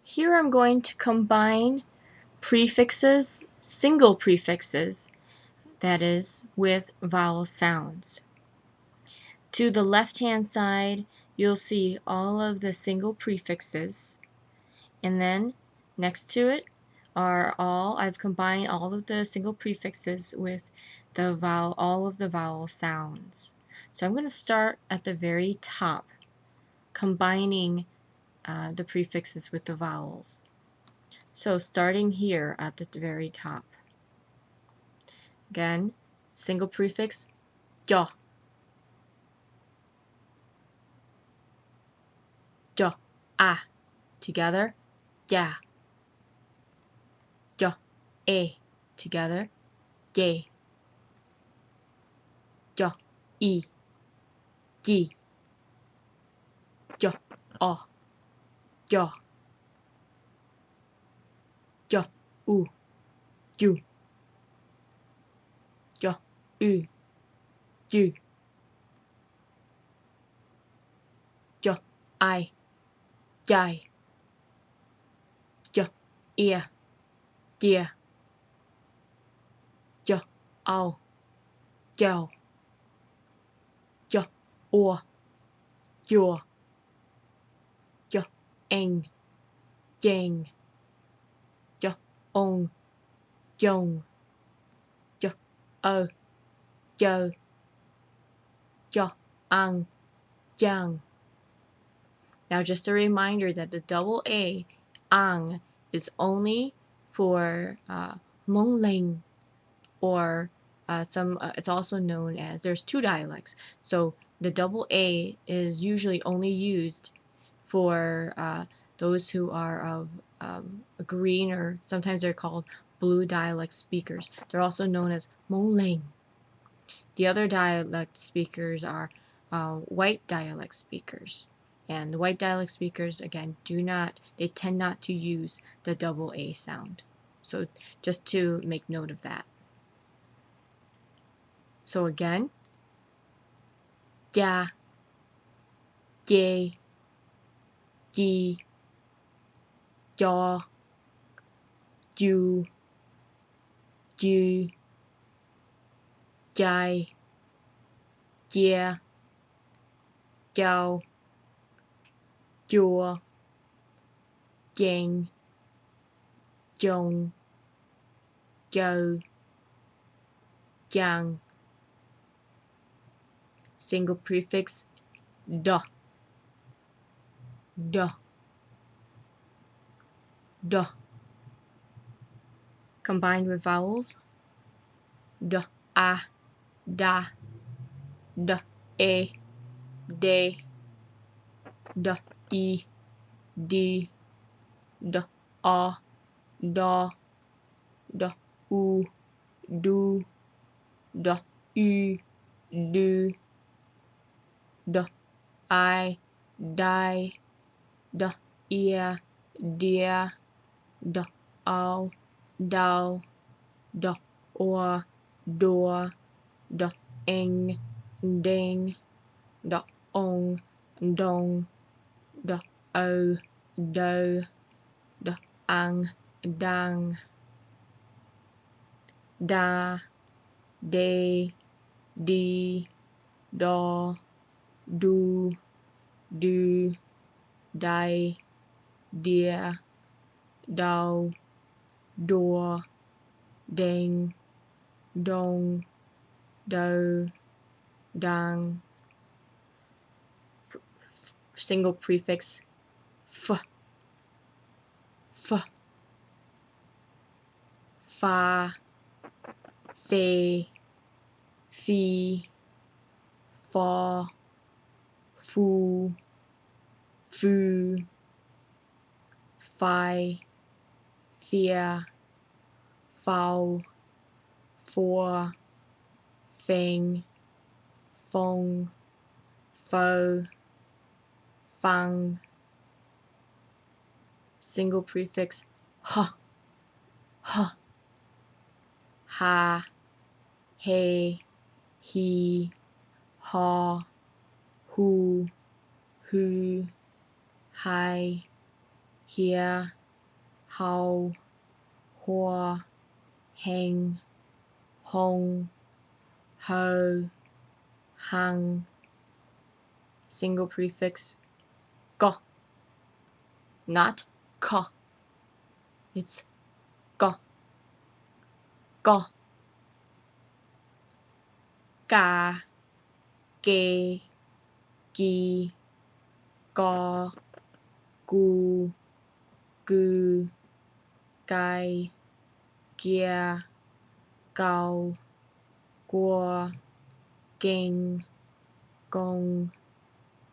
Here I'm going to combine prefixes, single prefixes, that is, with vowel sounds. To the left-hand side, you'll see all of the single prefixes, and then next to it I've combined all of the single prefixes with all of the vowel sounds. So I'm going to start at the very top, combining the prefixes with the vowels. So starting here at the very top. Again, single prefix, jo, jo, ah, together, ja, jo, e, together, ye, jo, i, ji, jo, o, jo, jo, u, ju, jo, u, ju, jo, I, jai, jo, ia, dia, jo, ao, giao, jo, ua, dua, jo, eng, jeng, jo, ong, jong, jo, jo, jo, ang, jang. Now just a reminder that the double A, ang, is only for Hmong Leng, or it's also known as, there's two dialects. So the double A is usually only used for those who are of green, or sometimes they're called blue dialect speakers. They're also known as Hmong Leng. The other dialect speakers are white dialect speakers. And the white dialect speakers, again, they tend not to use the double A sound. So just to make note of that. So again, ja, ye, ji, jaw, ju, ju, jai, jia, jiao, jua, jeng, jong, jo, jiang. Single prefix, da, da, da. Combined with vowels, da, a, da, da, e, de, da, i, di, da, a, da, da, u, du, da, u, du, da, I, die, da, ia, dia, da, ao, dao, da, oa, doa, da, eng, deng, da, ong, dong, da, o, do, da, ang, dang, da, de, di, da, du, do, die, dia, dao, door, deng, dong, do, dang. Single prefix, f, f, fa, fe, fi, fa, fu, fu, fi, fia, foul, for, feng, fong, fo, fang. Single prefix, ha, ha, ha, he, he, ha, hu, hi, here, how, hua, heng, hong, ho, hang. Single prefix go, not ka. It's go, go. Ga, ge, gi, ga, gu, gu, gai, gia, gao, guo, ging, gong,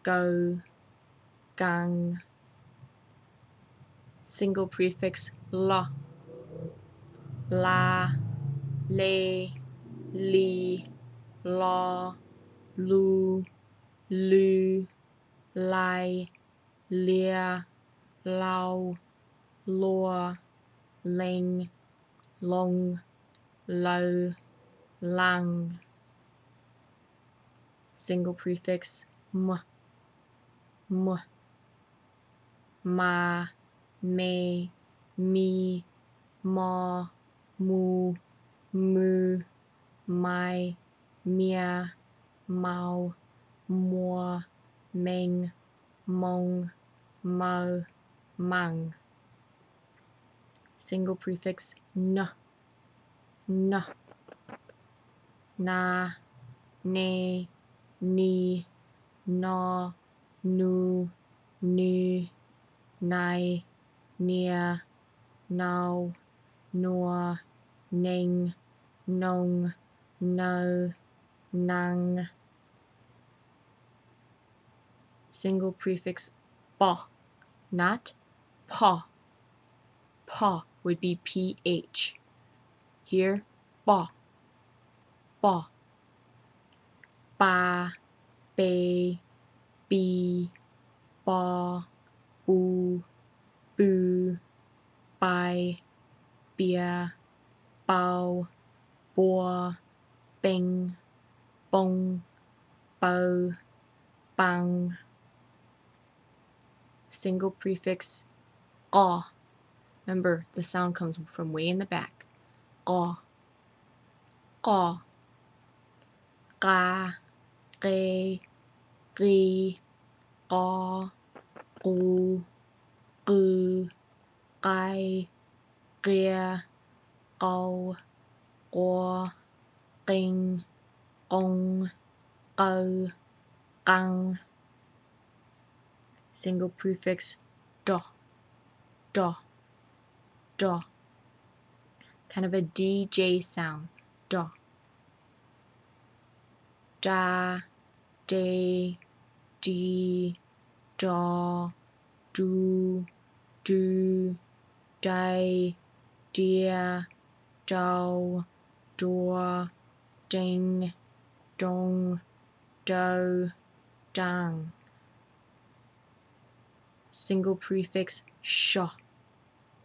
go, gang. Single prefix la, la, le, li, la, lu, lu, lai, lia, lao, law, ling, long, lo, lang. Single prefix m, m, ma, me, me, ma, mu, mu, my, mia, mau, mua, meng, mong, mo, mang. Single prefix n, n, na, ne, ni, na, nu, nu, nai, nia, now, nor, ning, nong, no, nang. Single prefix ba, not pa. Pa would be ph. Here, ba, ba. Ba, be, be, ba, boo, boo, by, beer, bow, boar, bing, bong, bow, bang. Single prefix ga. Remember, the sound comes from way in the back. Ga, ga. Ga, ge, gi, ga, gu, gu, gai, gia, gao, guo, ging, gong, go, gang. Single prefix da, da, da. Kind of a DJ sound. Da. Da, de, di, da, do, do, day, dear, dow, door, ding, dong, do, dang. Single prefix sha,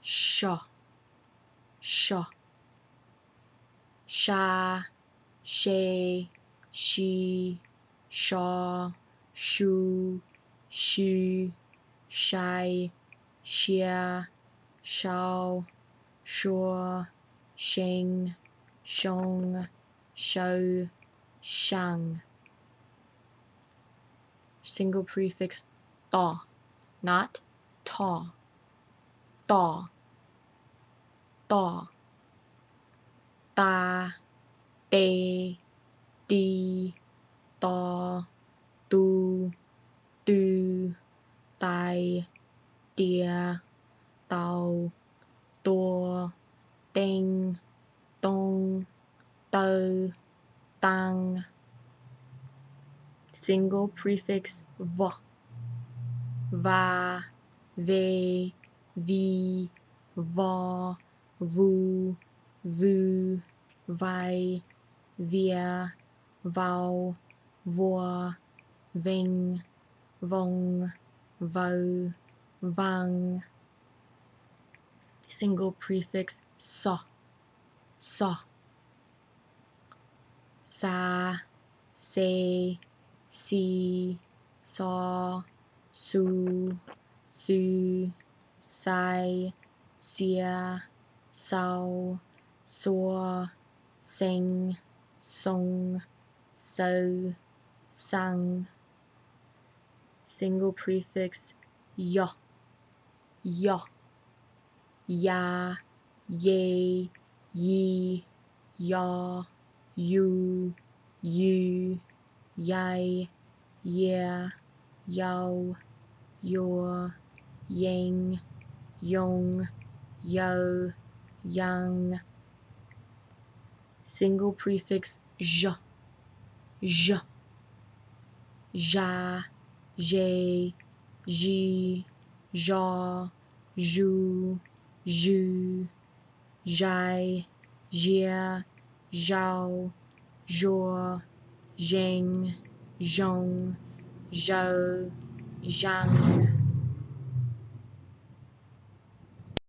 sha, sha. Sha, she, she, shaw, shoo, shoo, shy, shia, shao, shore, shing, shong, show, shang. Single prefix da, not ta. Da, da. Da, de, di, da, do, do, die, dear, dao, door, ding, dong, do, dang. Single prefix va, va, ve, vi, va, vu, vu, vi, via, vow, vor, ving, vong, vo, vang. Single prefix sa, sa, sa, say, see, saw, su, su, sai, sia, sao, saw, sing, song, so, sang. Single prefix yo, yo, ya, ye, ye, ya, you, yay, yeah, yow, your, yang, yong, yo, yang. Single prefix zh, zh, ja, jay, ji, ja, ju, ju, jai, jia, zhao, zhor, zheng, zhong, zhou, zhang.